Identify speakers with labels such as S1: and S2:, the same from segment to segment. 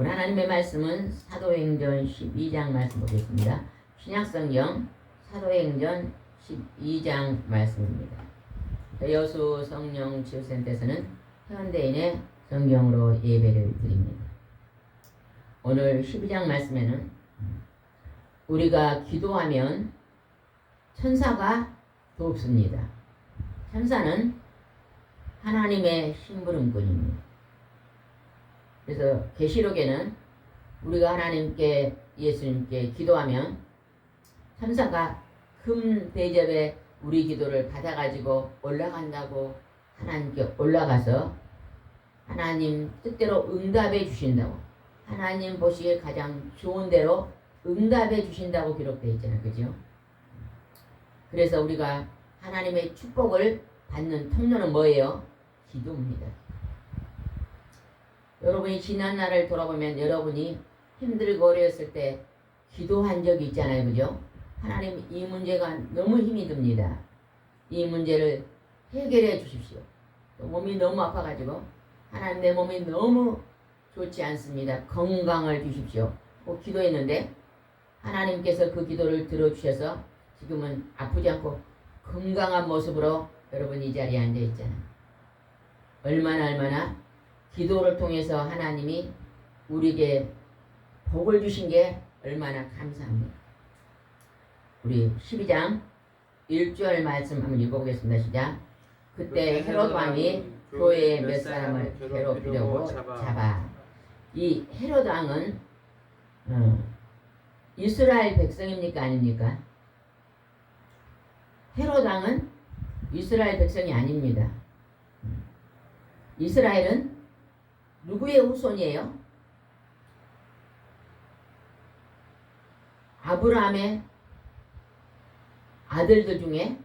S1: 오늘 하나님의 말씀은 사도행전 12장 말씀 보겠습니다. 신약성경 사도행전 12장 말씀입니다. 여수 성령 치유센터에서는 현대인의 성경으로 예배를 드립니다. 오늘 12장 말씀에는 우리가 기도하면 천사가 돕습니다. 천사는 하나님의 심부름꾼입니다. 그래서 계시록에는 우리가 하나님께 예수님께 기도하면 천사가 큰 대접에 우리 기도를 받아가지고 올라간다고 하나님께 올라가서 하나님 뜻대로 응답해 주신다고, 하나님 보시기에 가장 좋은 대로 응답해 주신다고 기록되어 있잖아요. 그죠? 그래서 우리가 하나님의 축복을 받는 통로는 뭐예요? 기도입니다. 여러분이 지난 날을 돌아보면 여러분이 힘들고 어려웠을 때 기도한 적이 있잖아요. 그죠? 하나님, 이 문제가 너무 힘이 듭니다. 이 문제를 해결해 주십시오. 몸이 너무 아파가지고 하나님, 내 몸이 너무 좋지 않습니다. 건강을 주십시오. 꼭 기도했는데 하나님께서 그 기도를 들어주셔서 지금은 아프지 않고 건강한 모습으로 여러분 이 자리에 앉아 있잖아요. 얼마나 기도를 통해서 하나님이 우리에게 복을 주신 게 얼마나 감사합니다. 우리 12장 1절 말씀 한번 읽어보겠습니다. 시작. 그때 헤롯 왕이 교회의 몇 사람을 괴롭히려고 잡아. 이 헤롯 왕은 이스라엘 백성입니까 아닙니까? 헤롯 왕은 이스라엘 백성이 아닙니다. 이스라엘은 누구의 후손이에요? 아브라함의 아들들 중에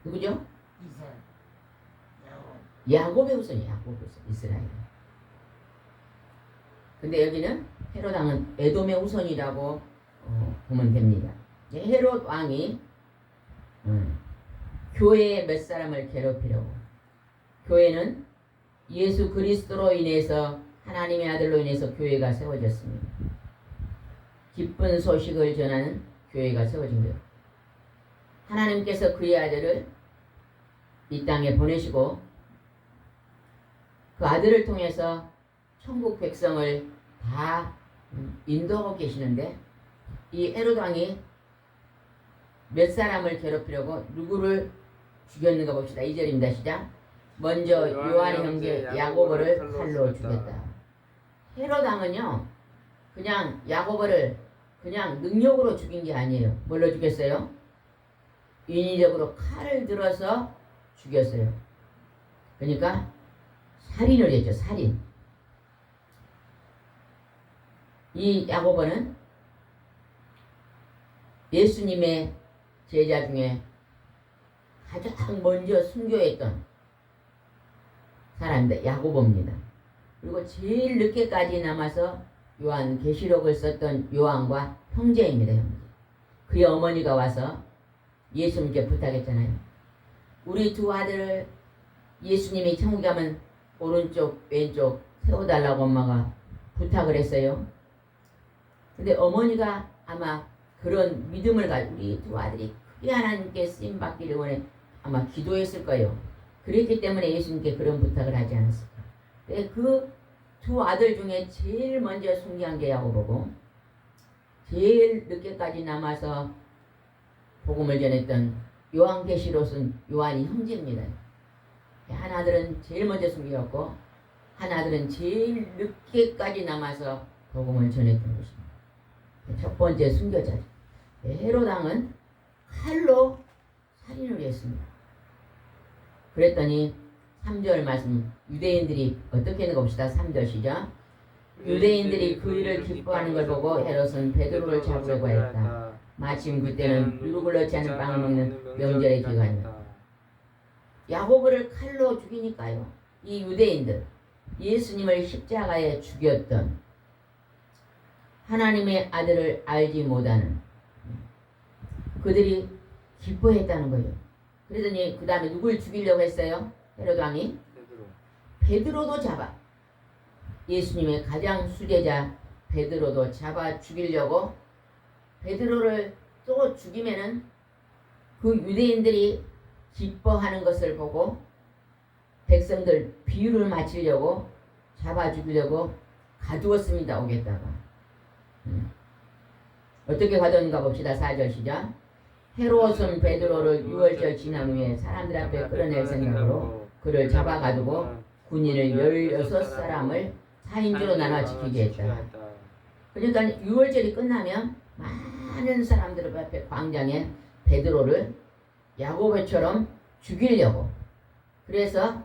S1: 누구죠? 야곱의 후손이에요. 야곱의 후손, 이스라엘. 근데 여기는 헤롯 왕은 에돔의 후손이라고 보면 됩니다. 헤롯 왕이 교회의 몇 사람을 괴롭히려고. 교회는 예수 그리스도로 인해서, 하나님의 아들로 인해서 교회가 세워졌습니다. 기쁜 소식을 전하는 교회가 세워진 거예요. 하나님께서 그의 아들을 이 땅에 보내시고 그 아들을 통해서 천국 백성을 다 인도하고 계시는데, 이 헤롯 왕이 몇 사람을 괴롭히려고 누구를 죽였는가 봅시다. 2절입니다. 시작. 먼저 요한의 형제 야고보를 칼로 죽였다. 헤롯 왕은요, 그냥 야고보를 그냥 능력으로 죽인 게 아니에요. 뭘로 죽였어요? 인위적으로 칼을 들어서 죽였어요. 그러니까 살인을 했죠. 살인. 이 야고보는 예수님의 제자 중에 가장 먼저 순교했던 사람인데 야고보입니다. 그리고 제일 늦게까지 남아서 요한 계시록을 썼던 요한과 형제입니다. 형제. 그의 어머니가 와서 예수님께 부탁했잖아요. 우리 두 아들을 예수님이 천국에 가면 오른쪽 왼쪽 세워달라고 엄마가 부탁을 했어요. 근데 어머니가 아마 그런 믿음을 가지고 우리 두 아들이 크게 하나님께 쓰임받기를 원해 아마 기도했을 거예요. 그랬기 때문에 예수님께 그런 부탁을 하지 않았을까. 그 두 아들 중에 제일 먼저 순교한 게 야고보고, 제일 늦게까지 남아서 복음을 전했던 요한계시록은 요한이 형제입니다. 한 아들은 제일 먼저 순교했고 한 아들은 제일 늦게까지 남아서 복음을 전했던 것입니다. 첫 번째 순교자죠. 헤롯 왕은 칼로 살인을 했습니다. 그랬더니 3절 말씀, 유대인들이 어떻게 했는가 봅시다. 3절 시작. 유대인들이 그 일을 기뻐하는 걸 보고 헤롯은 베드로를 잡으려고 했다. 마침 그때는 누룩을 넣지 않은 빵을 먹는 명절의 기간이다. 야고보를 칼로 죽이니까요, 이 유대인들, 예수님을 십자가에 죽였던 하나님의 아들을 알지 못하는 그들이 기뻐했다는 거예요. 그러더니 그 다음에 누굴 죽이려고 했어요? 헤롯 왕이 베드로도 잡아, 예수님의 가장 수제자 베드로도 잡아 죽이려고, 베드로를 또 죽이면은 그 유대인들이 기뻐하는 것을 보고 백성들 비유를 맞추려고 잡아 죽이려고 가두었습니다. 오겠다가. 어떻게 가두었는가 봅시다. 4절 시작. 헤롯은 베드로를 유월절 지난 후에 사람들 앞에 끌어낼 생각으로 그를 잡아 가두고 군인을 16사람을 4인조로 나눠 지키게 했다. 그러니까 유월절이 끝나면 많은 사람들 앞에 광장에 베드로를 야고보처럼 죽이려고, 그래서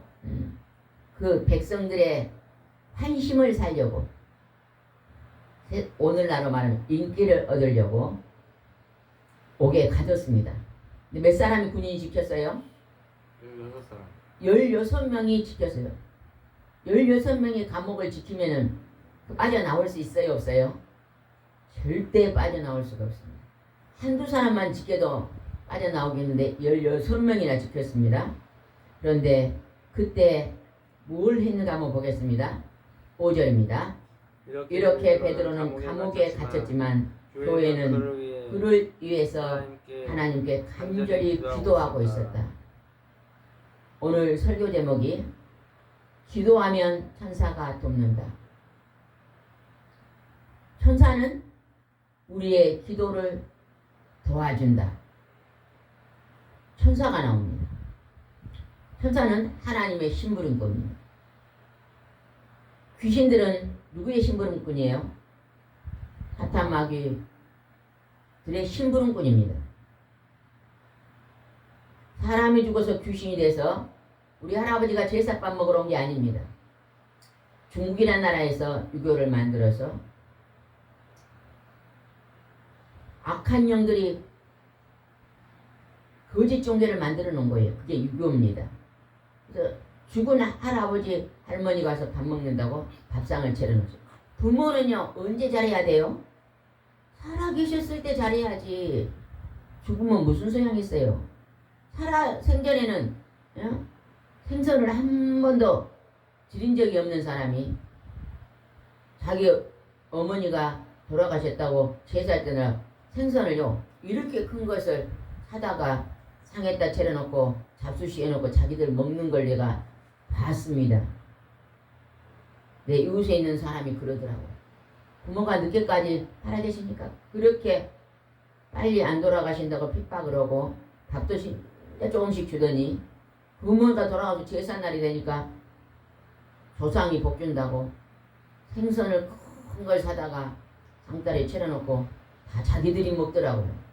S1: 그 백성들의 환심을 살려고, 오늘날로 말하면 인기를 얻으려고 옥에 가뒀습니다. 근데 몇 사람이 군인이 지켰어요?
S2: 16사람.
S1: 16명이 지켰어요. 16명이 감옥을 지키면은 빠져나올 수 있어요, 없어요? 절대 빠져나올 수가 없습니다. 한두 사람만 지켜도 빠져나오겠는데 16명이나 지켰습니다. 그런데 그때 뭘 했는가 한번 보겠습니다. 5절입니다. 이렇게 베드로는 감옥에 갇혔지만 교회는 그를 위해서 하나님께 간절히 기도하고 있었다. 오늘 설교 제목이 기도하면 천사가 돕는다. 천사는 우리의 기도를 도와준다. 천사가 나옵니다. 천사는 하나님의 심부름꾼입니다. 귀신들은 누구의 심부름꾼이에요? 사탄 마귀들의 심부름꾼입니다. 사람이 죽어서 귀신이 돼서 우리 할아버지가 제사밥 먹으러 온 게 아닙니다. 중국이라는 나라에서 유교를 만들어서 악한 영들이 거짓 종교를 만들어 놓은 거예요. 그게 유교입니다. 그래서 죽은 할아버지 할머니가 와서 밥 먹는다고 밥상을 차려놓죠. 부모는요 언제 잘해야 돼요? 살아계셨을 때 잘해야지. 죽으면 무슨 소용이 있어요? 생전에는 생선을 한 번도 드린 적이 없는 사람이 자기 어머니가 돌아가셨다고 제사할 때는 생선을요 이렇게 큰 것을 사다가 상에다 차려놓고 잡수시 해놓고 자기들 먹는 걸 내가 봤습니다. 내 이웃에 있는 사람이 그러더라고요. 부모가 늦게까지 살아계시니까 그렇게 빨리 안 돌아가신다고 핍박을 하고 밥도 조금씩 주더니 부모가 돌아가서 제삿날이 되니까 조상이 복 준다고 생선을 큰 걸 사다가 상다리에 차려놓고 다 자기들이 먹더라고요.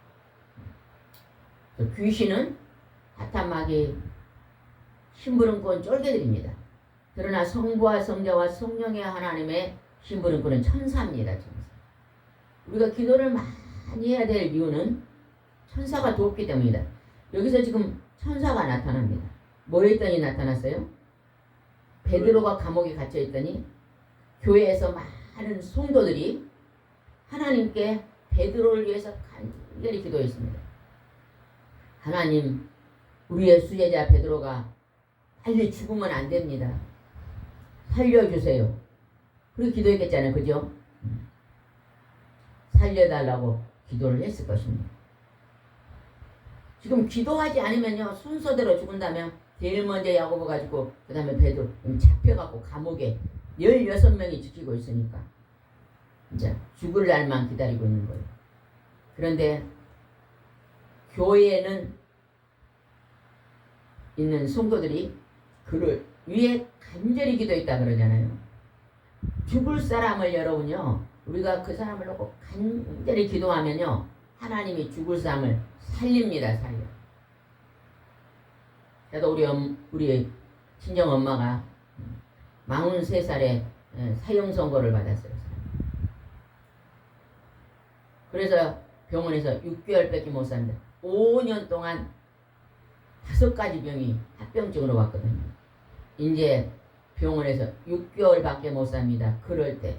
S1: 귀신은 사탄 마귀 심부름꾼 쫄개들입니다. 그러나 성부와 성자와 성령의 하나님의 심부름꾼은 천사입니다. 천사. 우리가 기도를 많이 해야 될 이유는 천사가 돕기 때문이다. 여기서 지금 천사가 나타납니다. 뭐 했더니 나타났어요? 베드로가 감옥에 갇혀 있더니 교회에서 많은 성도들이 하나님께 베드로를 위해서 간절히 기도했습니다. 하나님, 우리의 수제자 베드로가 빨리 죽으면 안 됩니다. 살려주세요. 그렇게 기도했겠잖아요. 그죠? 살려달라고 기도를 했을 것입니다. 지금 기도하지 않으면요 순서대로 죽은다면 제일 먼저 야고보가 죽고 그 다음에 베드로 잡혀갖고 감옥에 16명이 지키고 있으니까 이제 죽을 날만 기다리고 있는 거예요. 그런데 교회에는 있는 성도들이 그를 위해 간절히 기도했다 그러잖아요. 죽을 사람을 여러분요 우리가 그 사람을 놓고 간절히 기도하면요 하나님이 죽을 사람을 살립니다. 살려. 저도 우리 친정 엄마가 43살에 사형 선고를 받았어요. 그래서 병원에서 6개월밖에 못 삽니다. 5년 동안 5가지 병이 합병증으로 왔거든요. 이제 병원에서 6개월밖에 못 삽니다. 그럴 때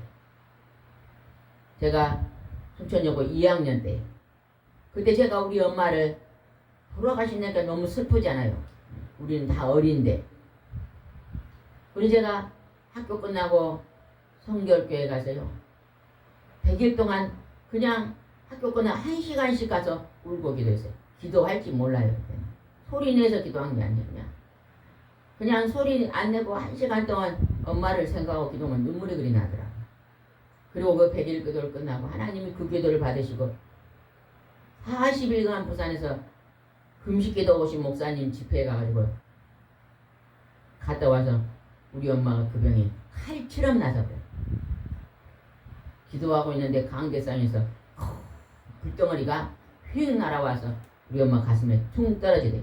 S1: 제가 순천여고 2학년 때 그때 제가 우리 엄마를 돌아가시니까 너무 슬프잖아요. 우리는 다 어린데 우리 제가 학교 끝나고 성결교회 가서요. 100일 동안 그냥 학교 끝나 1시간씩 가서 울고 기도했어요. 기도할지 몰라요. 그때. 소리 내서 기도한 게 아니에요. 그냥 소리 안 내고 1시간 동안 엄마를 생각하고 기도하면 눈물이 그리 나더라고요. 그리고 그 100일 기도를 끝나고 하나님이 그 기도를 받으시고 40일간 부산에서 금식기도 오신 목사님 집회에 가가지고 갔다 와서 우리 엄마가 그 병이 칼처럼 나서 그래. 기도하고 있는데 강대상에서 불덩어리가 휙 날아와서 우리 엄마 가슴에 퉁 떨어지대요.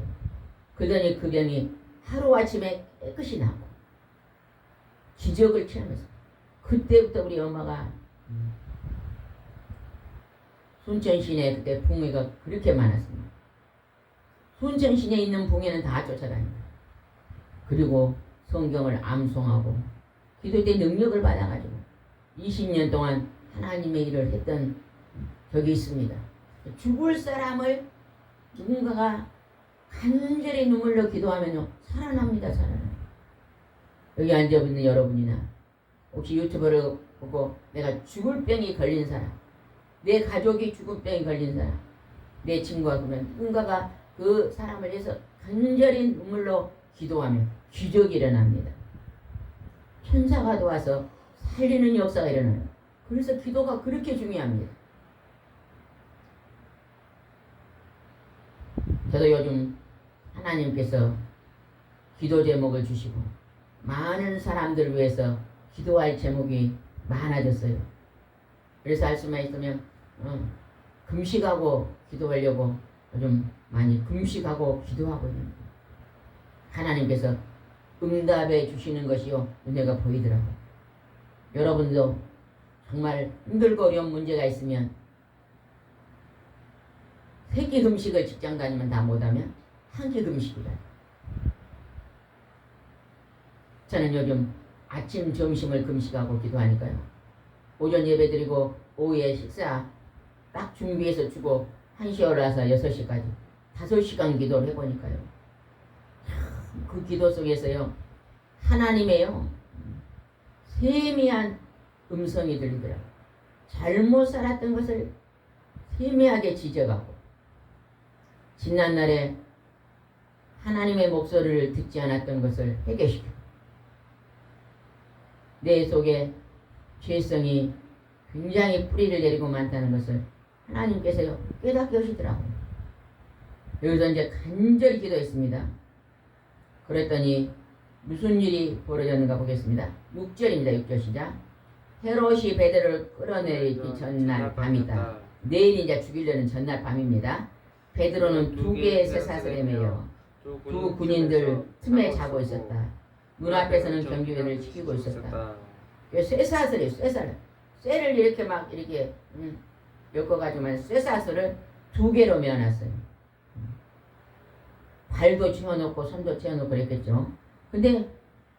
S1: 그러더니 그 병이 하루아침에 깨끗이 나고 기적을 취하면서 그때부터 우리 엄마가 순천시내 그때 붕괴가 그렇게 많았습니다. 순천시내에 있는 붕괴는 다 쫓아다닙니다. 그리고 성경을 암송하고 기도 때 능력을 받아가지고 20년 동안 하나님의 일을 했던 적이 있습니다. 죽을 사람을 누군가가 간절히 눈물로 기도하면요 살아납니다. 살아납니다. 여기 앉아있는 여러분이나 혹시 유튜브를 보고 내가 죽을 병이 걸린 사람, 내 가족이 죽을 병이 걸린 사람, 내 친구가 그러면 누군가가 그 사람을 위해서 간절히 눈물로 기도하면 기적이 일어납니다. 천사가 도와서 살리는 역사가 일어나요. 그래서 기도가 그렇게 중요합니다. 저도 요즘 하나님께서 기도 제목을 주시고 많은 사람들을 위해서 기도할 제목이 많아졌어요. 그래서 할 수만 있으면 금식하고 기도하려고 요즘 많이 금식하고 기도하고 있는 거예요. 하나님께서 응답해 주시는 것이요 은혜가 보이더라고요. 여러분도 정말 힘들고 어려운 문제가 있으면 세 끼 금식을 직장 다니면 다 못하면 한 끼 금식이다. 저는 요즘 아침 점심을 금식하고 기도하니까요. 오전 예배 드리고 오후에 식사 딱 준비해서 주고 1시에 올라와서 6시까지 5시간 기도를 해보니까요. 그 기도 속에서요. 하나님의요. 세미한 음성이 들리더라고요. 잘못 살았던 것을 세미하게 지적하고 지난날에 하나님의 목소리를 듣지 않았던 것을 회개시키고 내 속에 죄성이 굉장히 뿌리를 내리고 많다는 것을 하나님께서요 깨닫게 하시더라고요. 여기서 이제 간절히 기도했습니다. 그랬더니 무슨 일이 벌어졌는가 보겠습니다. 6절입니다. 6절 시작. 헤롯이 베드로를 끌어내리기 전날 밤이다. 내일 이제 죽이려는 전날 밤입니다. 베드로는 2개의 쇠사슬에 매여 두 군인들 틈에 자고 있었다. 눈앞에서는 경비원을 지키고 있었다. 쇠사슬이에요. 쇠사슬. 쇠를 이렇게 막 이렇게 엮어가지고 쇠사슬을 2개로 메어놨어요. 발도 채워놓고 손도 채워놓고 그랬겠죠. 근데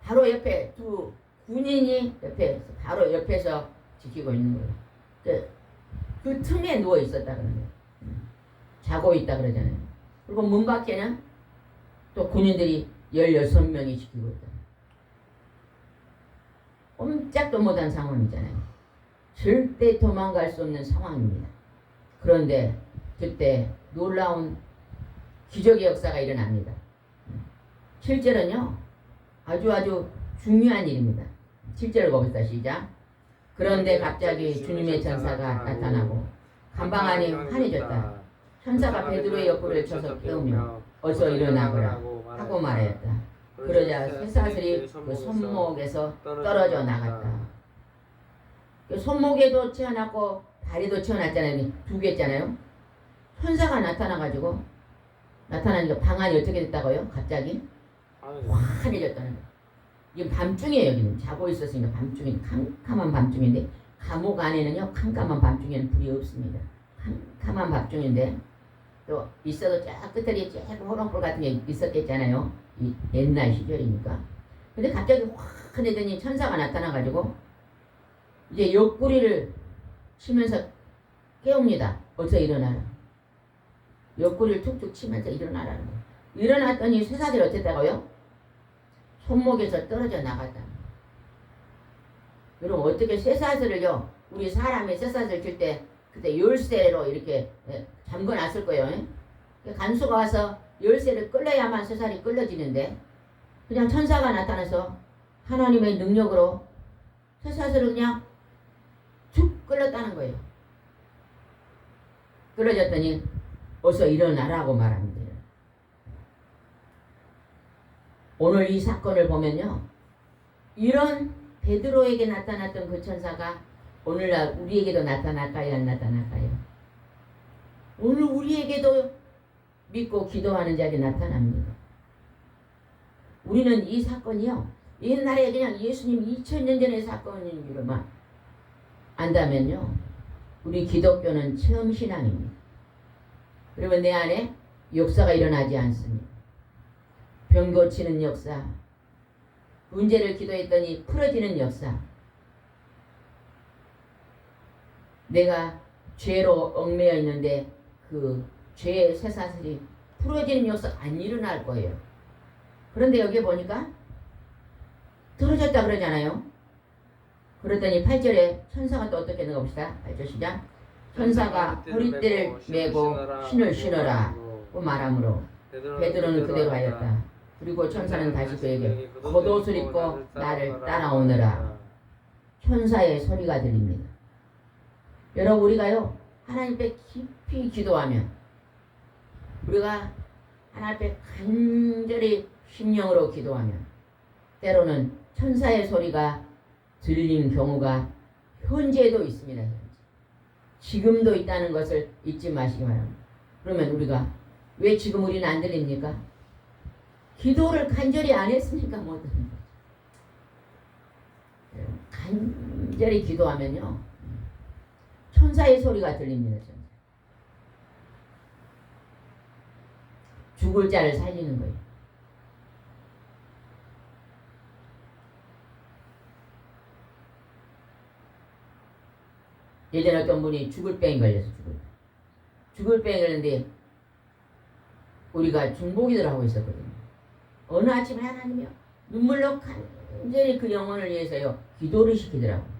S1: 바로 옆에 두 군인이 바로 옆에서 지키고 있는 거예요. 그 틈에 누워 있었다 그러는 거예요. 자고 있다 그러잖아요. 그리고 문 밖에는 또 군인들이 16명이 지키고 있다. 꼼짝도 못한 상황이잖아요. 절대 도망갈 수 없는 상황입니다. 그런데 그때 놀라운 기적의 역사가 일어납니다. 7절은요. 아주 중요한 일입니다. 7절을 봅시다. 시작. 그런데 갑자기 주님의 천사가 나타나고 감방 안이 환해졌다. 천사가 베드로의 옆구리를 쳐서 깨우며 어서 일어나거라 하고 말하였다. 그러자 쇠사슬이 그 손목에서 떨어져 나갔다. 그 손목에도 채워놨고 다리도 채워놨잖아요. 2개잖아요. 천사가 나타나가지고 나타나니까 방안이 어떻게 됐다고요? 갑자기 환해졌다는 거예요. 이건 밤중이에요. 여기는 자고 있었으니까 밤중인데 캄캄한 밤중인데 감옥 안에는요 캄캄한 밤중에는 불이 없습니다. 캄캄한 밤중인데 또 있어도 쫙 끝에 쫙 호롱불 같은 게 있었겠잖아요. 이 옛날 시절이니까. 근데 갑자기 확 하더니 천사가 나타나가지고 이제 옆구리를 치면서 깨웁니다. 어서 일어나라. 옆구리를 툭툭 치면서 일어나라는 거예요. 일어났더니 쇠사슬이 어땠다고요? 손목에서 떨어져 나갔다. 그럼 어떻게 쇠사슬을요, 우리 사람이 쇠사슬 칠 때 그때 열쇠로 이렇게 잠궈놨을 거예요. 간수가 와서 열쇠를 끌려야만 쇠사슬이 끌려지는데 그냥 천사가 나타나서 하나님의 능력으로 쇠사슬을 그냥 툭 끌렸다는 거예요. 끌어졌더니 어서 일어나라고 말합니다. 오늘 이 사건을 보면요, 이런 베드로에게 나타났던 그 천사가 오늘날 우리에게도 나타날까요? 안 나타날까요? 오늘 우리에게도 믿고 기도하는 자에게 나타납니다. 우리는 이 사건이요, 옛날에 그냥 예수님 2000년 전의 사건인 줄만 안다면요, 우리 기독교는 체험 신앙입니다. 그러면 내 안에 역사가 일어나지 않습니다. 병 고치는 역사, 문제를 기도했더니 풀어지는 역사, 내가 죄로 얽매여 있는데 그 죄의 쇠사슬이 풀어지는 역사가 안 일어날 거예요. 그런데 여기 보니까 떨어졌다 그러잖아요. 그랬더니 8절에 천사가 또 어떻게 했는가 봅시다. 8절 시작. 천사가 허리띠를 메고 신을 신어라 고 말하므로 베드로는 그대로 하였다. 그리고 천사는 다시 그에게 겉옷을 입고 나를 따라오너라. 천사의 소리가 들립니다. 여러분, 우리가요 하나님 앞에 깊이 기도하면, 우리가 하나님 앞에 간절히 심령으로 기도하면 때로는 천사의 소리가 들린 경우가 현재도 있습니다. 지금도 있다는 것을 잊지 마시기 바랍니다. 그러면 우리가 왜 지금 우리는 안 들립니까? 기도를 간절히 안 했으니까 못 들립니다. 간절히 기도하면요 천사의 소리가 들립니다. 죽을 자를 살리는 거예요. 예전에 어떤 분이 죽을 병에 걸려서 죽을 병에 걸렸는데 우리가 중보기도를 하고 있었거든요. 어느 아침에 하나님이요 눈물로 간절히 그 영혼을 위해서요 기도를 시키더라고요.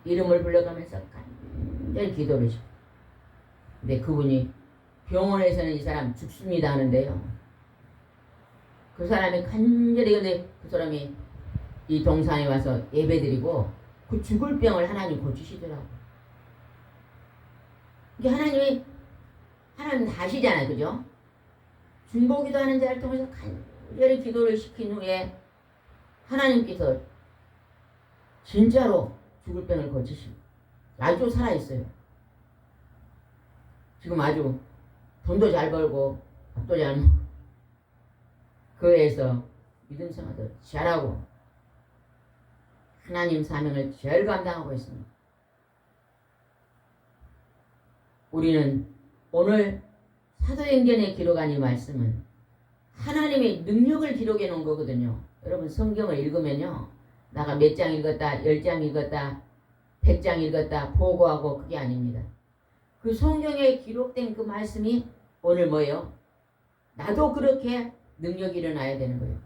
S1: 이름을 불러가면서 간절히 기도를 시키고, 근데 그분이 병원에서는 이 사람 죽습니다 하는데요, 그 사람이 간절히, 근데 그 사람이 이 동산에 와서 예배드리고 그 죽을 병을 하나님 고치시더라고요. 이게 하나님 다 아시잖아요. 그죠? 중보기도 하는 자를 통해서 간절히 기도를 시킨 후에 하나님께서 진짜로 죽을 병을 고치시고 아주 살아있어요. 지금 아주 돈도 잘 벌고 밥도 잘 먹고 교회에서 믿음 생활도 잘하고 하나님 사명을 잘 감당하고 있습니다. 우리는 오늘 사도행전에 기록한 이 말씀은 하나님의 능력을 기록해 놓은 거거든요. 여러분 성경을 읽으면요, 나가 몇 장 읽었다, 10장 읽었다, 100장 읽었다 보고하고 그게 아닙니다. 그 성경에 기록된 그 말씀이 오늘 뭐예요? 나도 그렇게 능력이 일어나야 되는 거예요.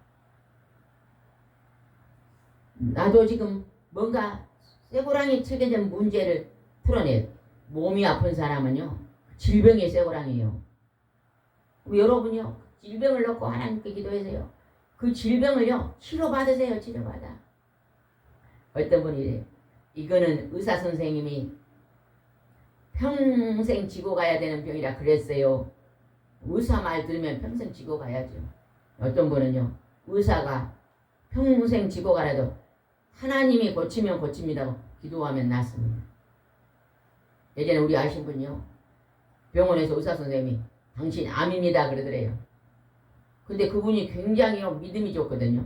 S1: 나도 지금 뭔가 쇠고랑이 체계된 문제를 풀어내. 몸이 아픈 사람은요 질병의 쇠고랑이에요. 여러분이요 질병을 놓고 하나님께 기도하세요. 그 질병을요 치료받으세요. 치료받아. 어떤 분이 이래요. 이거는 의사 선생님이 평생 지고 가야 되는 병이라 그랬어요. 의사 말 들으면 평생 지고 가야죠. 어떤 분은요 의사가 평생 지고 가라도 하나님이 고치면 고칩니다고 기도하면 낫습니다. 예전에 우리 아신 분이요 병원에서 의사 선생님이 당신 암입니다 그러더래요. 근데 그분이 굉장히 믿음이 좋거든요.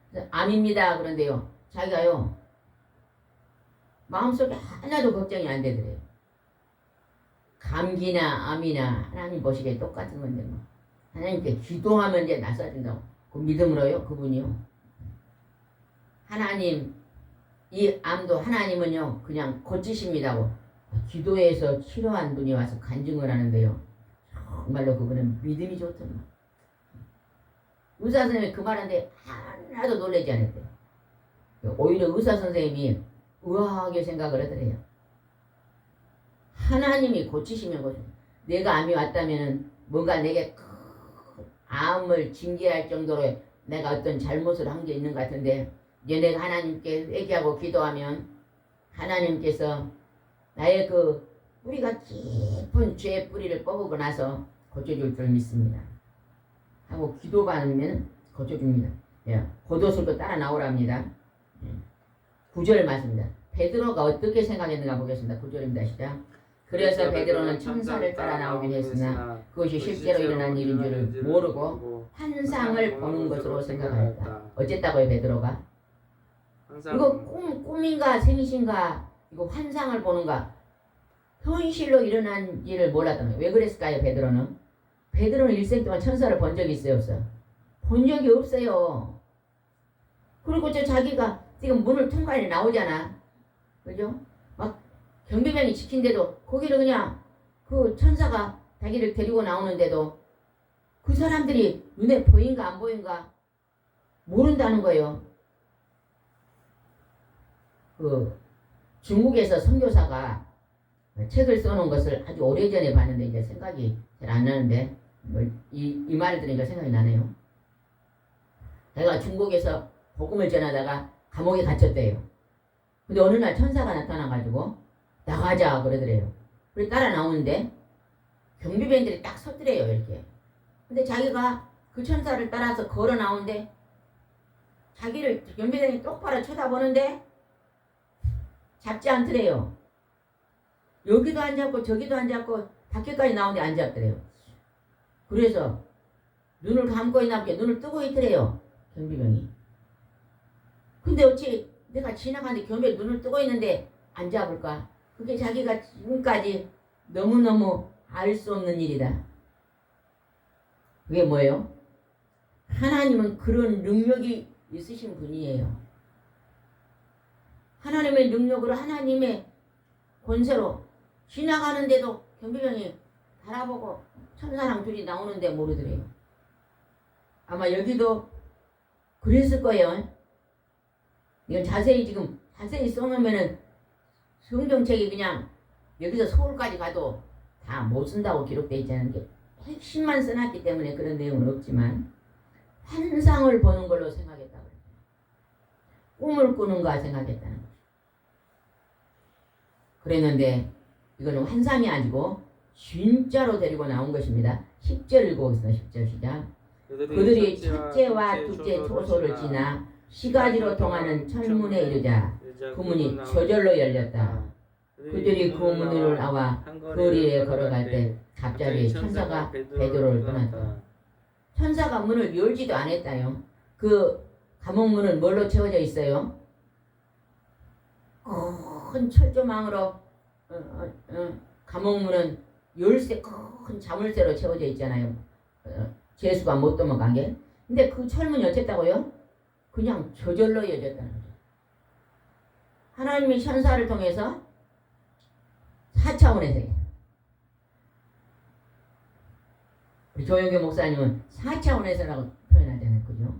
S1: 그래서 암입니다 그런데요 자기가요 마음속에 하나도 걱정이 안 되더래요. 감기나 암이나 하나님 보시기에 똑같은 건데 뭐 하나님께 기도하면 이제 낫어진다고 그 믿음으로요 그분이요 하나님 이 암도 하나님은요 그냥 고치십니다고 기도해서 치료한 분이 와서 간증을 하는데요 정말로 그분은 믿음이 좋더만. 의사 선생님이 그 말한데 하나도 놀라지 않았대요. 오히려 의사 선생님이 우아하게 생각을 하더래요. 하나님이 고치시면 고쳐. 내가 암이 왔다면은 뭔가 내게 암을 징계할 정도로 내가 어떤 잘못을 한 게 있는 것 같은데 이제 내가 하나님께 회개하고 기도하면 하나님께서 나의 그 뿌리가 깊은 죄의 뿌리를 뽑고 나서 고쳐줄 줄 믿습니다. 하고 기도 받으면 고쳐줍니다. 예, 고도술도 따라 나오랍니다. 9절 말씀입니다. 베드로가 어떻게 생각했는가 보겠습니다. 9절입니다. 시작. 그래서 베드로는 천사를 따라 나오긴 했으나 그것이 실제로 일어난 일인 줄을 모르고 환상을 보는 것으로 생각하였다. 어쨌다고요, 베드로가? 이거 꿈인가 생신가 이거 환상을 보는가 현실로 일어난 일을 몰랐던 거예요. 왜 그랬을까요, 베드로는? 베드로는 일생 동안 천사를 본 적이 있어요, 없어요? 본 적이 없어요. 그리고 저 자기가 지금 문을 통과해 나오잖아. 그죠? 막 경비병이 지킨데도 거기를 그냥 그 천사가 자기를 데리고 나오는데도 그 사람들이 눈에 보인가 안 보인가 모른다는 거예요. 그 중국에서 선교사가 책을 써놓은 것을 아주 오래전에 봤는데 이제 생각이 잘 안 나는데 이 말을 들으니까 생각이 나네요. 내가 중국에서 복음을 전하다가 감옥에 갇혔대요. 근데 어느 날 천사가 나타나가지고 나가자 그러더래요. 그래서 따라 나오는데 경비병들이 딱 섰더래요, 이렇게. 근데 자기가 그 천사를 따라서 걸어 나오는데 자기를 경비병이 똑바로 쳐다보는데 잡지 않더래요. 여기도 안 잡고 저기도 안 잡고 밖에까지 나오는데 안 잡더래요. 그래서 눈을 감고 있나 보게 눈을 뜨고 있더래요, 경비병이. 근데 어찌 내가 지나가는데 경비병이 눈을 뜨고 있는데 안 잡을까? 그게 자기가 지금까지 너무너무 알 수 없는 일이다. 그게 뭐예요? 하나님은 그런 능력이 있으신 분이에요. 하나님의 능력으로 하나님의 권세로 지나가는데도 경비병이 바라보고 천사랑 둘이 나오는데 모르더래요. 아마 여기도 그랬을 거예요. 이건 자세히 써놓으면은 성경책이 그냥 여기서 서울까지 가도 다 못 쓴다고 기록되어 있잖아요. 핵심만 써놨기 때문에 그런 내용은 없지만 환상을 보는 걸로 생각했다고 그래요. 꿈을 꾸는가 생각했다는 거죠. 그랬는데 이거는 환상이 아니고 진짜로 데리고 나온 것입니다. 10절 읽어보겠습니다. 10절 시작. 그들이 첫째와 둘째 초소를 지나 시가지로 통하는 철문에 이르자 그 문이 저절로 열렸다. 그들이 그 문으로 나와 거리에 걸어갈 때 갑자기 천사가 베드로를 떠났다. 천사가 문을 열지도 않았다요. 그 감옥문은 뭘로 채워져 있어요? 큰 철조망으로 감옥문은 열쇠 큰 자물쇠로 채워져 있잖아요. 죄수가 못 넘어간 게. 근데 그 철문이 어쨌다고요? 그냥 저절로 열렸다는 거죠. 하나님이 천사를 통해서 4차원에서 우리 조영교 목사님은 4차원에서라고 표현하잖아요. 그죠?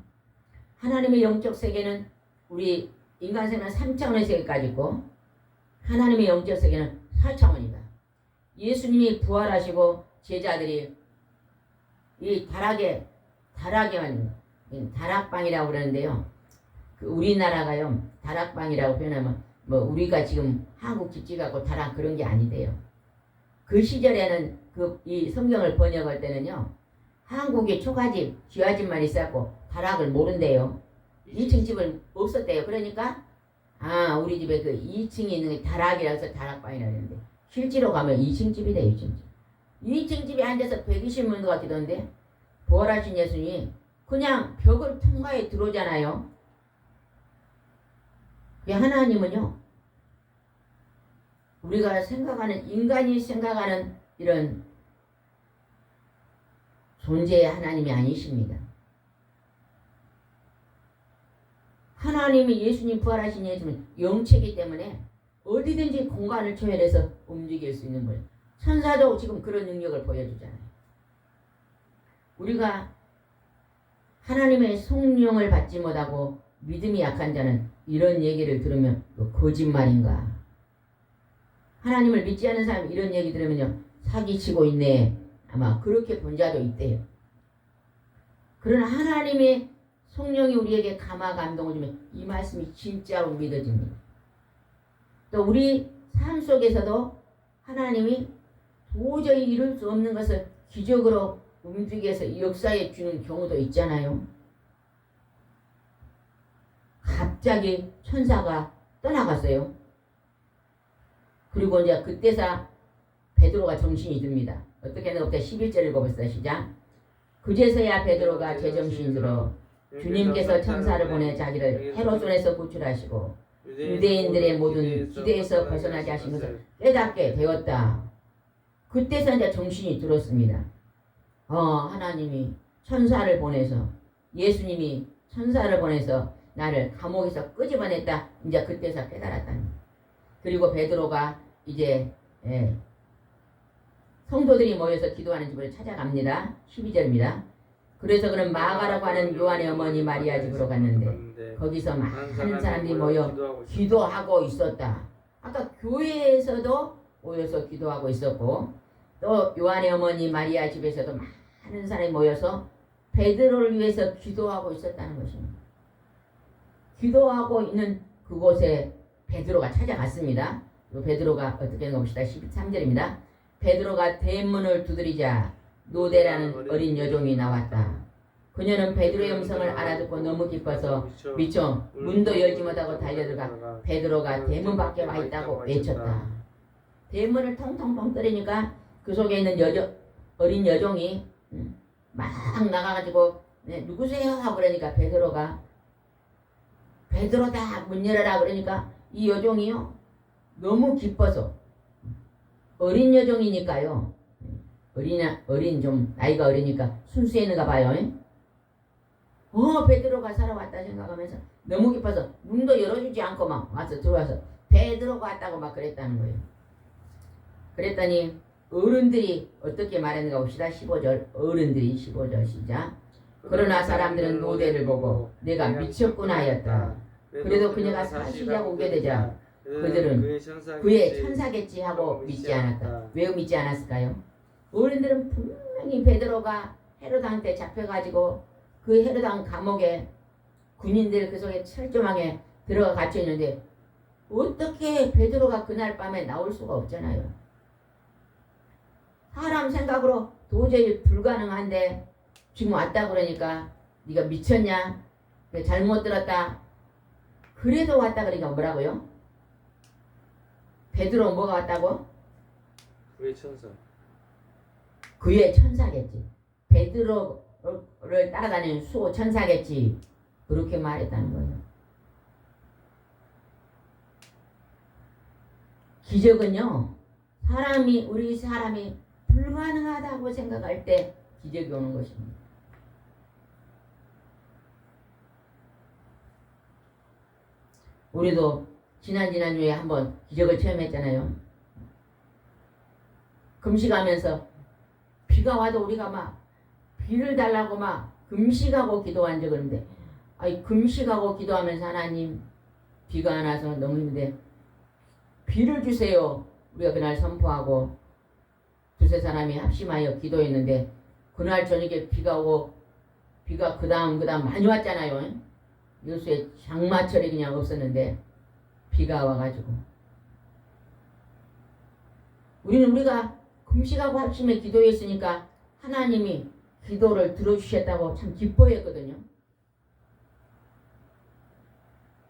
S1: 하나님의 영적 세계는 우리 인간 세계는 3차원의 세계까지 있고 하나님의 영적 세계는 4차원이다. 예수님이 부활하시고 제자들이 이 다락방이라고 그러는데요. 그 우리나라가요 다락방이라고 표현하면 뭐 우리가 지금 한국 집지 갖고 다락 그런 게 아니대요. 그 시절에는 이 성경을 번역할 때는요 한국에 초가집, 쥐아집만 있었고 다락을 모른대요. 2층 집은 없었대요. 그러니까 우리 집에 그 2층에 있는 게 다락이라고 해서 다락방이라고 하는데 실제로 가면 2층 집이래요. 2층 집. 2층 집에 앉아서 120명 같던데 부활하신 예수님이 그냥 벽을 통과해 들어오잖아요. 하나님은요 우리가 생각하는 인간이 생각하는 이런 존재의 하나님이 아니십니다. 하나님이 예수님 부활하신 예수님은 영체이기 때문에 어디든지 공간을 초월해서 움직일 수 있는 거예요. 천사도 지금 그런 능력을 보여주잖아요. 우리가 하나님의 성령을 받지 못하고 믿음이 약한 자는 이런 얘기를 들으면 거짓말인가? 하나님을 믿지 않는 사람이 이런 얘기 들으면요, 사기치고 있네. 아마 그렇게 본 자도 있대요. 그러나 하나님의 성령이 우리에게 감화 감동을 주면 이 말씀이 진짜로 믿어집니다. 또 우리 삶 속에서도 하나님이 도저히 이룰 수 없는 것을 기적으로 움직여서 역사해 주는 경우도 있잖아요. 갑자기 천사가 떠나갔어요. 그리고 이제 그때서 베드로가 정신이 듭니다. 어떻게 하는 것부터 11절 읽어봅시다. 시작. 그제서야 베드로가 제정신이 들어 주님께서 천사를 보내 자기를 헤롯 손에서 구출하시고 유대인들의 모든 기대에서 벗어나게 하신 것을 깨닫게 되었다. 그때서 이제 정신이 들었습니다. 하나님이 천사를 보내서, 예수님이 천사를 보내서 나를 감옥에서 끄집어냈다. 이제 그때서 깨달았다는 거예요. 그리고 베드로가 이제 성도들이 모여서 기도하는 집을 찾아갑니다. 12절입니다. 그래서 그는 마가라고 하는 요한의 어머니 마리아 집으로 갔는데 거기서 많은 사람들이 모여 기도하고 있었다. 아까 교회에서도 모여서 기도하고 있었고, 또 요한의 어머니 마리아 집에서도 많은 사람이 모여서 베드로를 위해서 기도하고 있었다는 것입니다. 기도하고 있는 그곳에 베드로가 찾아갔습니다. 베드로가 어떻게 하는 가 봅시다. 13절입니다. 베드로가 대문을 두드리자 노대라는 어린 여종이 나왔다. 그녀는 베드로의 음성을 알아듣고 너무 기뻐서 미처 문도 열지 못하고 달려들어가 베드로가 대문 밖에 와 있다고 외쳤다. 대문을 통통통 때리니까 그 속에 있는 어린 여종이 막 나가가지고 누구세요? 하고 그러니까 베드로가 베드로다 문 열어라 그러니까 이 여종이요 너무 기뻐서, 어린 여종이니까요, 어린 좀 나이가 어리니까 순수했는가 봐요. 베드로가 살아왔다 생각하면서 너무 기뻐서 문도 열어주지 않고 막 와서 들어와서 베드로가 왔다고 막 그랬다는 거예요. 그랬더니 어른들이 어떻게 말했는가 봅시다. 15절 어른들이 15절 시작. 그러나 사람들은 노대를 보고 내가 미쳤구나 하였다. 그래도 그녀가 사실이라고 오게 되자 그들은 그의 천사겠지 하고 믿지 않았다. 왜 믿지 않았을까요? 어른들은 분명히 베드로가 헤로당한테 잡혀가지고 그 헤로당 감옥에 군인들 그 속에 철저하게 들어가 갇혀 있는데 어떻게 베드로가 그날 밤에 나올 수가 없잖아요. 사람 생각으로 도저히 불가능한데 지금 왔다 그러니까 네가 미쳤냐? 잘못 들었다. 그래도 왔다 그러니까 뭐라고요? 베드로 뭐가 왔다고?
S2: 그의 천사.
S1: 그의 천사겠지. 베드로를 따라다니는 수호 천사겠지. 그렇게 말했다는 거예요. 기적은요, 우리 사람이 불가능하다고 생각할 때 기적이 오는 것입니다. 우리도 지난주에 한번 기적을 체험했잖아요. 금식하면서 비가 와도 우리가 막 비를 달라고 막 금식하고 기도한 적이 있는데, 금식하고 기도하면서 하나님 비가 안 와서 너무 힘든데 비를 주세요. 우리가 그날 선포하고 두세 사람이 합심하여 기도했는데 그날 저녁에 비가 오고 비가 그 다음 많이 왔잖아요. 요수에 장마철이 그냥 없었는데 비가 와가지고 우리가 금식하고 합심에 기도했으니까 하나님이 기도를 들어주셨다고 참 기뻐했거든요.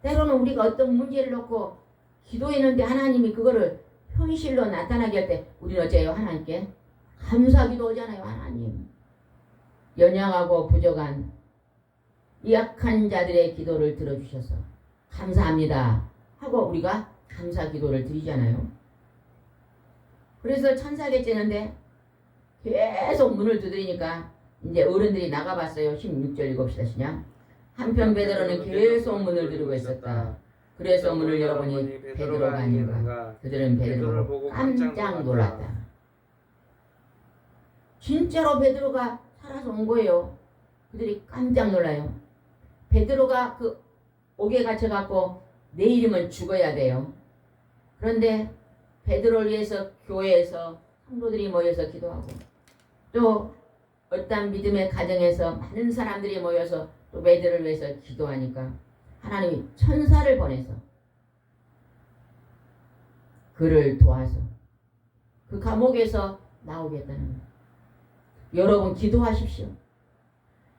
S1: 때로는 우리가 어떤 문제를 놓고 기도했는데 하나님이 그거를 현실로 나타나게 할 때 우리는 어째요? 하나님께 감사기도 하잖아요. 하나님, 연약하고 부족한 약한 자들의 기도를 들어주셔서 감사합니다 하고 우리가 감사기도를 드리잖아요. 그래서 천사겠지는데 계속 문을 두드리니까 이제 어른들이 나가봤어요. 16절 읽읍시다. 시작. 한편 베드로는 계속 문을 두드리고 있었다. 그래서 문을 열어보니 베드로가 아닌가. 그들은 베드로를 보고 깜짝 놀랐다. 진짜로 베드로가 살아서 온 거예요. 그들이 깜짝 놀라요. 베드로가 그 옥에 갇혀갖고 내일이면 죽어야 돼요. 그런데 베드로를 위해서 교회에서 성도들이 모여서 기도하고, 또 어떤 믿음의 가정에서 많은 사람들이 모여서 또 베드로를 위해서 기도하니까 하나님이 천사를 보내서 그를 도와서 그 감옥에서 나오겠다는 거예요. 여러분 기도하십시오.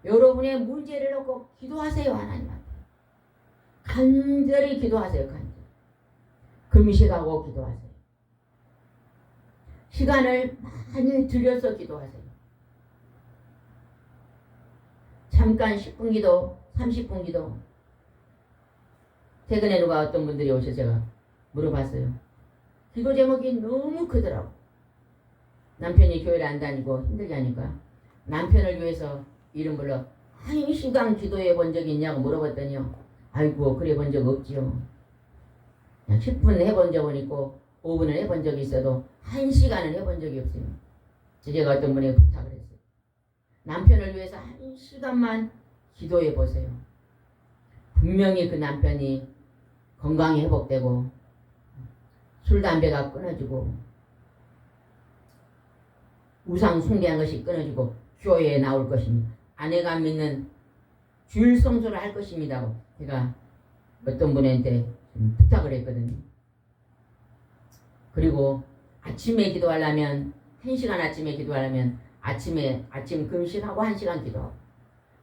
S1: 여러분의 문제를 놓고 기도하세요. 하나님 앞에 간절히 기도하세요. 간절히 금식하고 기도하세요. 시간을 많이 들여서 기도하세요. 잠깐 10분 기도, 30분 기도. 최근에 누가 어떤 분들이 오셔서 제가 물어봤어요. 기도 제목이 너무 크더라고. 남편이 교회를 안 다니고 힘들게 하니까 남편을 위해서 이름 불러 1시간 기도해 본 적이 있냐고 물어봤더니요. 아이고 그래 본 적 없지요. 그냥 10분 해본 적은 있고 5분을 해본 적이 있어도 1시간은 해본 적이 없어요. 제가 어떤 분에게 부탁을 했어요. 남편을 위해서 1시간만 기도해 보세요. 분명히 그 남편이 건강이 회복되고 술, 담배가 끊어지고 우상 숭배한 것이 끊어지고 교회에 나올 것입니다. 아내가 믿는 주일 성소를 할 것입니다. 제가 어떤 분한테 부탁을 했거든요. 그리고 아침에 기도하려면 1시간 아침에 기도하려면 아침 금식하고 1시간 기도하고,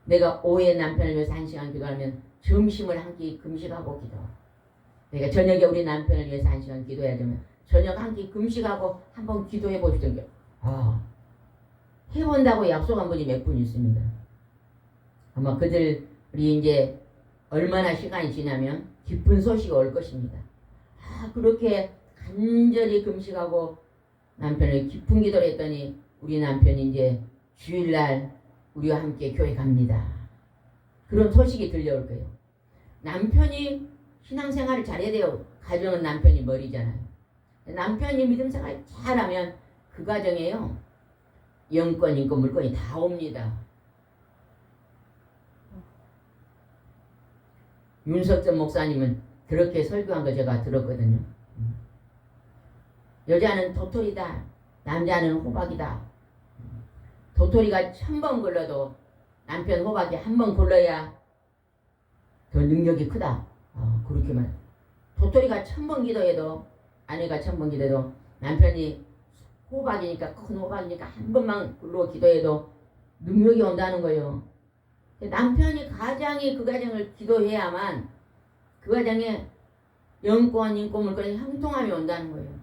S1: 내가 오후에 남편을 위해서 1시간 기도하면 점심을 한 끼 금식하고 기도하고, 내가 저녁에 우리 남편을 위해서 1시간 기도해야 되면 저녁 한 끼 금식하고 한번 기도해 보시던 게 해본다고 약속한 분이 몇 분 있습니다. 아마 그들이 이제 얼마나 시간이 지나면 기쁜 소식이 올 것입니다. 그렇게 간절히 금식하고 남편을 깊은 기도를 했더니 우리 남편이 이제 주일날 우리와 함께 교회 갑니다. 그런 소식이 들려올 거예요. 남편이 신앙생활을 잘해야 돼요. 가정은 남편이 머리잖아요. 남편이 믿음생활 잘하면 그 가정에요, 영권, 인권, 물권이 다 옵니다. 윤석전 목사님은 그렇게 설교한 거 제가 들었거든요. 여자는 도토리다, 남자는 호박이다. 도토리가 1000번 굴러도 남편 호박이 한 번 굴러야 더 능력이 크다. 그렇게 말. 도토리가 1000번 기도해도, 아내가 1000번 기도해도 남편이 호박이니까, 큰 호박이니까 한 번만 굴러 기도해도 능력이 온다는 거예요. 남편이 가장이 그 가정을 기도해야만 그 가정에 영권, 인권, 물권이 형통함이 온다는 거예요.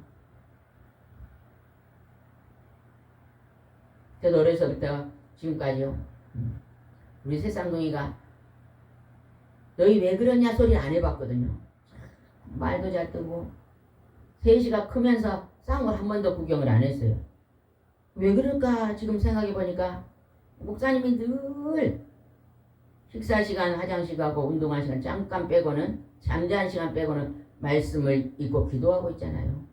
S1: 저도 어려서부터 지금까지요, 우리 새쌍둥이가 너희 왜 그러냐 소리를 안 해봤거든요. 말도 잘 듣고 셋이가 크면서 싸운 걸 한 번도 구경을 안 했어요. 왜 그럴까 지금 생각해 보니까 목사님이 늘 식사 시간, 화장실 가고 운동할 시간 잠깐 빼고는, 잠자는 시간 빼고는 말씀을 읽고 기도하고 있잖아요.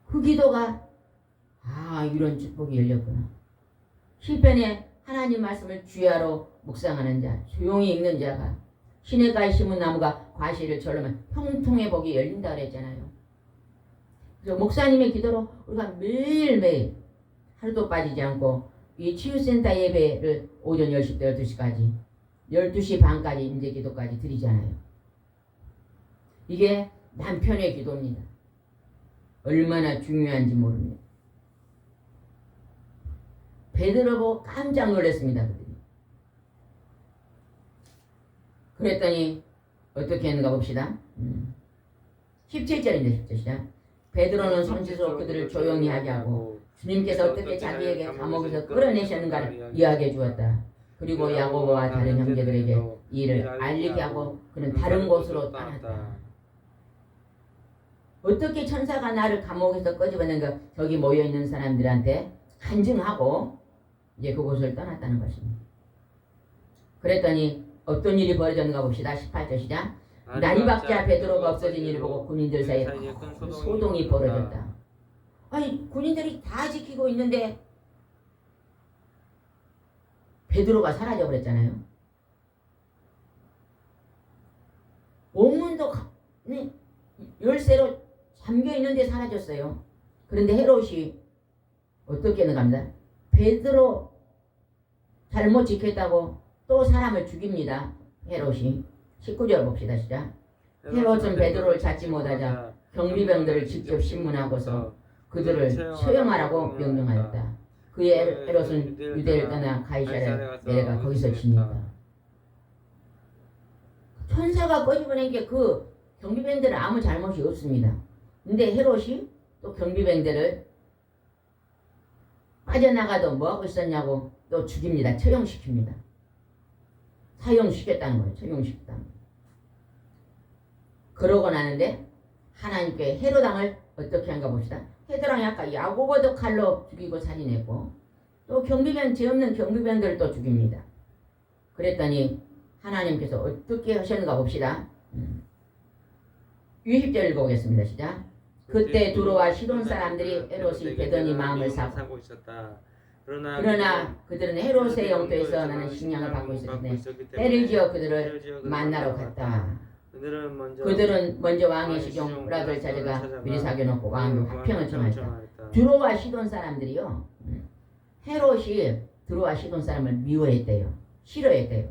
S1: 그 기도가 이런 축복이 열렸구나. 시편에 하나님 말씀을 주야로 묵상하는 자, 조용히 읽는 자가 시냇가에 심은 나무가 과실을 절르면 형통의 복이 열린다 그랬잖아요. 그래서 목사님의 기도로 우리가 매일매일 하루도 빠지지 않고 이 치유센터 예배를 오전 10시부터 12시까지 12시 반까지 임재 기도까지 드리잖아요. 이게 남편의 기도입니다. 얼마나 중요한지 모릅니다. 베드로 보고 깜짝 놀랐습니다. 그들이. 그랬더니 어떻게 했는가 봅시다. 17절인데 17절. 베드로는 손짓으로 그들을 조용히 하게 하고 주님께서 어떻게 자기에게 감옥에서 끌어내셨는가를 이야기해 주었다. 그리고 야고보와 다른 형제들에게 이 일을 알리게 하고 그는 다른 곳으로 떠났다. 어떻게 천사가 나를 감옥에서 꺼집어낸가, 저기 모여있는 사람들한테 간증하고 이제 그곳을 떠났다는 것입니다. 그랬더니 어떤 일이 벌어졌는가 봅시다. 18절 시작. 나니박자 베드로가 없어진 일을 보고 군인들 사이에 큰 소동이 벌어졌다. 아니 군인들이 다 지키고 있는데 베드로가 사라져 버렸잖아요. 옥문도 열쇠로 잠겨 있는데 사라졌어요. 그런데 헤롯이 어떻게 했는가? 베드로 잘못 지켰다고 또 사람을 죽입니다. 헤롯이. 19절 봅시다. 시작. 헤롯은 베드로를 찾지 못하자 경비병들을 직접 신문하고서 그들을 처형하라고 명령하였다. 그의 헤롯은 유대를 떠나 가이사랴에 내려가 거기서 지냈다. 천사가 꺼집어낸 게 그 경비병들은 아무 잘못이 없습니다. 근데 헤롯이 또 경비병들을 빠져나가도 뭐하고 있었냐고 또 죽입니다. 처형시킵니다. 사형시켰다는 거예요. 처형시켰다는 거예요. 그러고 나는데 하나님께 헤롯왕을 어떻게 한가 봅시다. 헤롯왕이 아까 야고보도 칼로 죽이고 살인했고 또 경비병 죄 없는 경비병들을 또 죽입니다. 그랬더니 하나님께서 어떻게 하셨는가 봅시다. 20절 읽어보겠습니다. 시작. 그때 두로와 시돈 사람들이 헤롯이 되더니 마음을 사고
S2: 있었다.
S1: 그러나 그들은 헤롯의 영토에서 나는 식량을 받고 있었는데 때를 지어 그들을 만나러 갔다. 그들은 먼저 왕의 시종 브라들 자제가 미리 사귀어놓고 왕의 화평을 청하였다. 두로와 시돈 사람들이요, 헤롯이 두로와 시돈 사람을 미워했대요. 싫어했대요.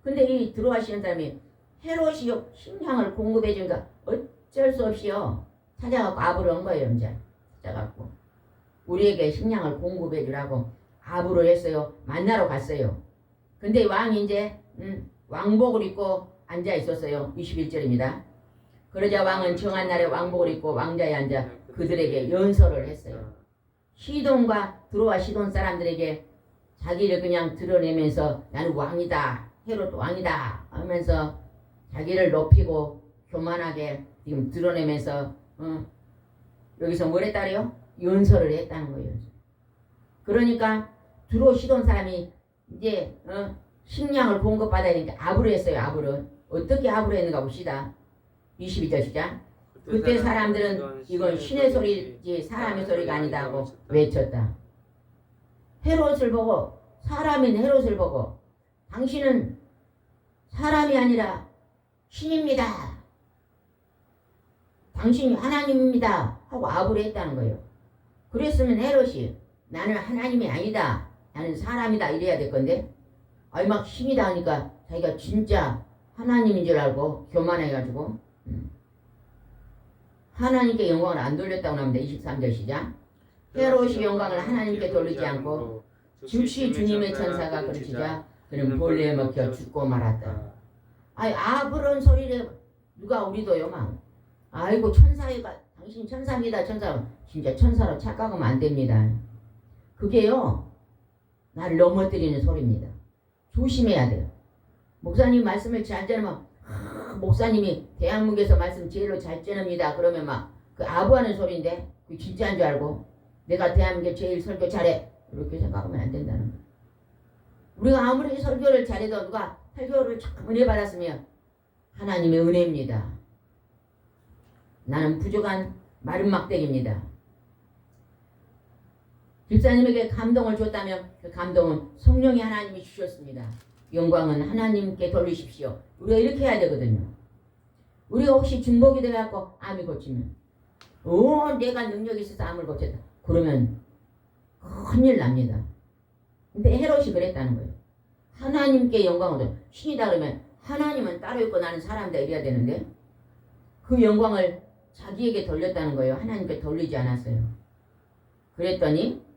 S1: 근데 이 두로와 시돈 사람이 헤롯이 식량을 공급해 주니까 어쩔 수 없이요 찾아갖고 아부를 한 거예요. 이제 찾아갖고 우리에게 식량을 공급해 주라고 아부를 했어요. 만나러 갔어요. 근데 왕이 이제 왕복을 입고 앉아 있었어요. 21절입니다. 그러자 왕은 정한 날에 왕복을 입고 왕자에 앉아 그들에게 연설을 했어요. 시돈과 두로와 시돈 사람들에게 자기를 그냥 드러내면서 나는 왕이다, 헤롯 왕이다 하면서 자기를 높이고 교만하게 지금 드러내면서 여기서 뭘 했다래요? 연설을 했다는 거예요. 그러니까 두로 시돈 사람이 이제 식량을 공급받아야 되니까 아부를 했어요. 아부를. 어떻게 아부를 했는가 봅시다. 22절 시작. 그때 사람들은 이건 신의 소리지 사람의 소리가 아니다 하고 외쳤다. 헤롯을 보고, 사람인 헤롯을 보고 당신은 사람이 아니라 신입니다. 당신이 하나님입니다 하고 아부를 했다는 거예요. 그랬으면 헤롯이 나는 하나님이 아니다, 나는 사람이다 이래야 될 건데 막 신이다 하니까 자기가 진짜 하나님인 줄 알고 교만해가지고 하나님께 영광을 안 돌렸다고 나옵니다. 23절 시작. 헤롯이 영광을 하나님께 돌리지 않고 즉시 주님의 천사가 그르시자 그는 벌레에 먹혀 죽고 말았다. 아부런 소리를 누가 우리도요 막 아이고 천사가 당신 천사입니다. 천사. 진짜 천사로 착각하면 안 됩니다. 그게요 나를 넘어뜨리는 소리입니다. 조심해야 돼요. 목사님 말씀을 잘 전하면 목사님이 대한민국에서 말씀 제일로 잘 전합니다. 그러면 막 그 아부하는 소리인데 그게 진짜인 줄 알고 내가 대한민국에 제일 설교 잘해 이렇게 생각하면 안 된다는 거예요. 우리가 아무리 설교를 잘해도 누가 설교를 참 은혜 받았으면 하나님의 은혜입니다. 나는 부족한 마른 막대기입니다. 집사님에게 감동을 줬다면 그 감동은 성령이 하나님이 주셨습니다. 영광은 하나님께 돌리십시오. 우리가 이렇게 해야 되거든요. 우리가 혹시 중복이 돼갖고 암이 고치면 내가 능력이 있어서 암을 고쳤다 그러면 큰일 납니다. 근데 헤롯이 그랬다는 거예요. 하나님께 영광을 신이다 그러면 하나님은 따로 있고 나는 사람이다 이래야 되는데 그 영광을 자기에게 돌렸다는 거예요. 하나님께 돌리지 않았어요. 그랬더니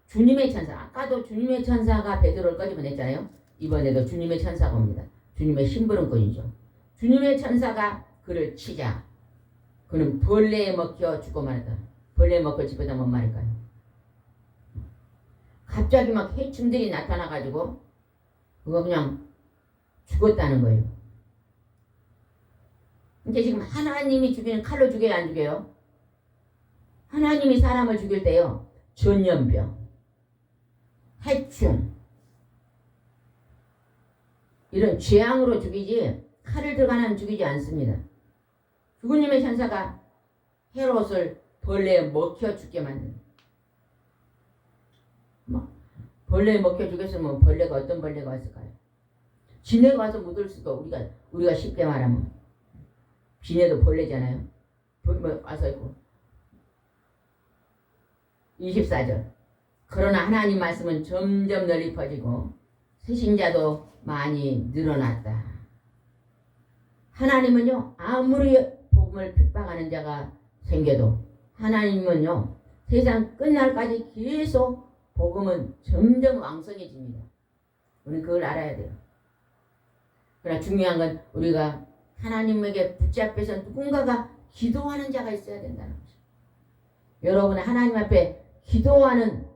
S1: 주님의 천사, 아까도 주님의 천사가 베드로를 꺼집어냈잖아요. 이번에도 주님의 천사가 옵니다. 주님의 심부름꾼이죠. 주님의 천사가 그를 치자 그는 벌레에 먹혀 죽고 말았다. 벌레에 먹혀 집에다 뭔 말일까요? 갑자기 막 해충들이 나타나가지고 그거 그냥 죽었다는 거예요. 근데 지금 하나님이 죽이는 칼로 죽여요, 안 죽여요? 하나님이 사람을 죽일 때요, 전염병, 해충, 이런 재앙으로 죽이지 칼을 들어가는 죽이지 않습니다. 주님의 천사가 헤롯을 벌레에 먹혀 죽게 만든 벌레 먹혀 죽였으면 벌레가 어떤 벌레가 왔을까요? 지네가 와서 묻을 수도 우리가 쉽게 말하면 지네도 벌레잖아요. 와서 있고 24절 그러나 하나님 말씀은 점점 널리 퍼지고 새신자도 많이 늘어났다. 하나님은요 아무리 복음을 핍박하는 자가 생겨도 하나님은요 세상 끝날까지 계속 복음은 점점 왕성해집니다. 우리는 그걸 알아야 돼요. 그러나 중요한 건 우리가 하나님에게 붙잡혀서 누군가가 기도하는 자가 있어야 된다는 거죠. 여러분 하나님 앞에 기도하는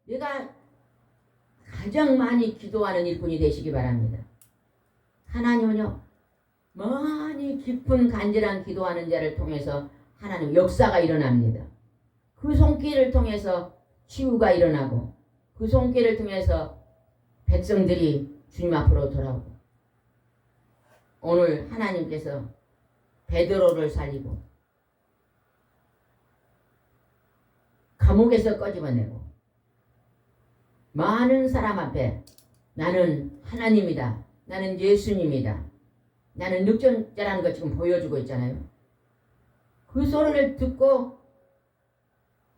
S1: 내가 가장 많이 기도하는 일꾼이 되시기 바랍니다. 하나님은요 많이 깊은 간절한 기도하는 자를 통해서 하나님 역사가 일어납니다. 그 손길을 통해서 치유가 일어나고 그 손길을 통해서 백성들이 주님 앞으로 돌아오고 오늘 하나님께서 베드로를 살리고 감옥에서 꺼집어내고 많은 사람 앞에 나는 하나님이다. 나는 예수님이다. 나는 늑전자라는 것 지금 보여주고 있잖아요. 그 소리를 듣고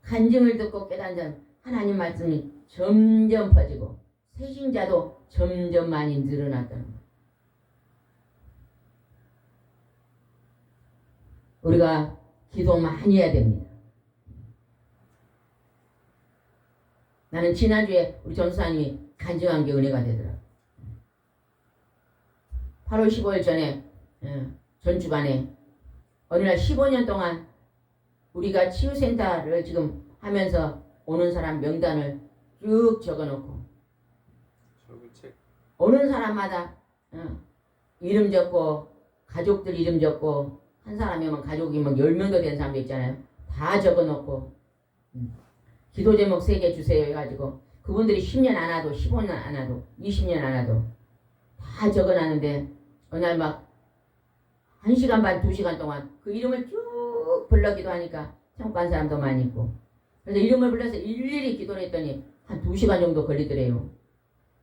S1: 간증을 듣고 깨닫는 하나님 말씀이 점점 퍼지고 새신자도 점점 많이 늘어났다는 거예요. 우리가 기도 많이 해야 됩니다. 나는 지난주에 우리 전사님이 간증한 게 은혜가 되더라고요. 8월 15일 전에 전주간에 어느 날 15년 동안 우리가 치유센터를 지금 하면서 오는 사람 명단을 쭉 적어놓고 오는 사람마다 이름 적고 가족들 이름 적고 한 사람이면 가족이면 10명도 된 사람도 있잖아요. 다 적어놓고 기도 제목 3개 주세요 해가지고 그분들이 10년 안 와도 15년 안 와도 20년 안 와도 다 적어놨는데 어느 날 막 1시간 반 2시간 동안 그 이름을 쭉 불러 기도하니까 참관 사람도 많이 있고 그래서 이름을 불러서 일일이 기도를 했더니 한 2시간 정도 걸리더래요.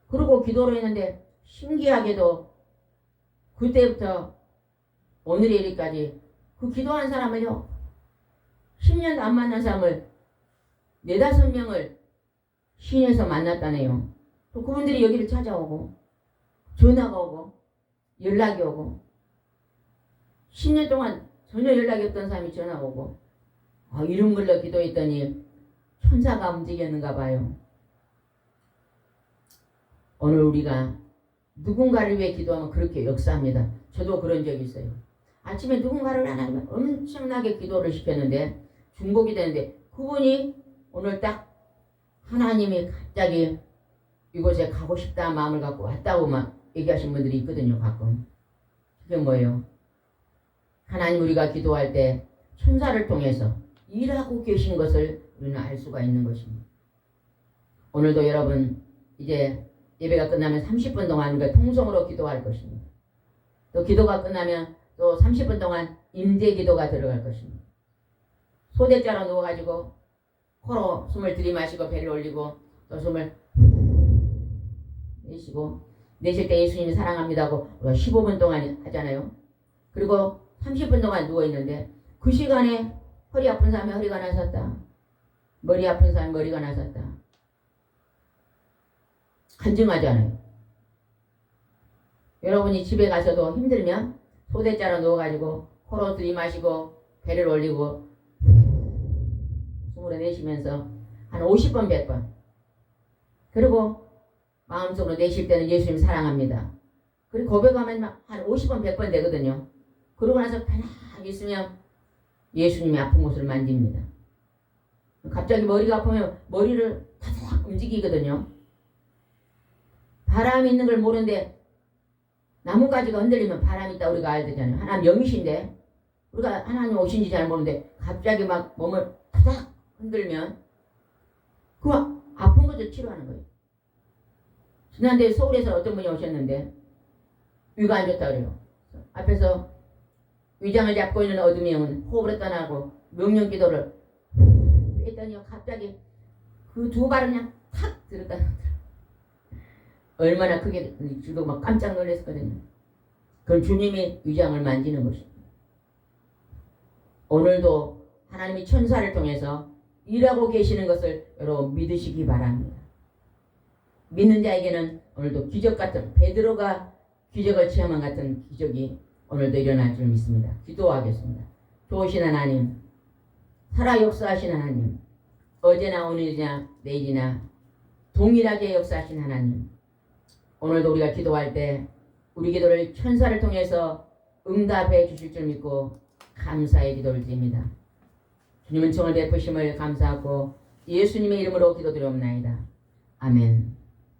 S1: 그리고 기도를 했는데 신기하게도 그때부터 오늘의 일까지 그 기도한 사람을요 10년도 안 만난 사람을 4-5명을 시내에서 만났다네요. 또 그분들이 여기를 찾아오고 전화가 오고 연락이 오고 10년 동안 전혀 연락이 없던 사람이 전화 오고 이름 불러 기도했더니 천사가 움직였는가 봐요. 오늘 우리가 누군가를 위해 기도하면 그렇게 역사합니다. 저도 그런 적이 있어요. 아침에 누군가를 하나님은 엄청나게 기도를 시켰는데 중복이 되는데 그분이 오늘 딱 하나님이 갑자기 이곳에 가고 싶다 마음을 갖고 왔다고 막 얘기하신 분들이 있거든요. 가끔. 그게 뭐예요? 하나님 우리가 기도할 때 천사를 통해서 일하고 계신 것을 우리는 알 수가 있는 것입니다. 오늘도 여러분 이제 예배가 끝나면 30분 동안 우리가 통성으로 기도할 것입니다. 또 기도가 끝나면 또 30분 동안 임재 기도가 들어갈 것입니다. 소대자로 누워가지고 코로 숨을 들이마시고 배를 올리고 또 숨을 내쉬고 내쉴 때 예수님이 사랑합니다고 우리가 15분 동안 하잖아요. 그리고 30분 동안 누워있는데 그 시간에 허리 아픈 사람이 허리가 나섰다. 머리 아픈 사람이 머리가 나섰다. 간증하잖아요. 여러분이 집에 가서도 힘들면 소대자로 누워가지고 코로 들이마시고 배를 올리고 숨으로 내쉬면서 한 50번 100번 그리고 마음속으로 내쉴 때는 예수님 사랑합니다. 그리고 고백하면 한 50번 100번 되거든요. 그러고 나서 편하게 있으면 예수님이 아픈 곳을 만집니다. 갑자기 머리가 아프면 머리를 타닥 움직이거든요. 바람이 있는 걸 모르는데 나뭇가지가 흔들리면 바람이 있다 우리가 알잖아요. 하나님 영이신데 우리가 하나님 오신지 잘 모르는데 갑자기 막 몸을 타닥 흔들면 그 아픈 것을 치료하는 거예요. 지난주에 서울에서 어떤 분이 오셨는데 위가 안 좋다 그래요. 앞에서 위장을 잡고 있는 어둠이 영은 호흡으로 떠나고 명령기도를 했더니 갑자기 그 두 발을 그냥 탁 들었다 놨더라. 얼마나 크게 저도 막 깜짝 놀랐거든요. 그건 주님이 위장을 만지는 것입니다. 오늘도 하나님이 천사를 통해서 일하고 계시는 것을 여러분 믿으시기 바랍니다. 믿는 자에게는 오늘도 기적 같은 베드로가 기적을 체험한 같은 기적이 오늘도 일어날 줄 믿습니다. 기도하겠습니다. 좋으신 하나님, 살아 역사하신 하나님, 어제나 오늘이나 내일이나 동일하게 역사하신 하나님, 오늘도 우리가 기도할 때 우리 기도를 천사를 통해서 응답해 주실 줄 믿고 감사의 기도를 드립니다. 주님은 청을 베푸심을 감사하고 예수님의 이름으로 기도드리옵나이다. 아멘.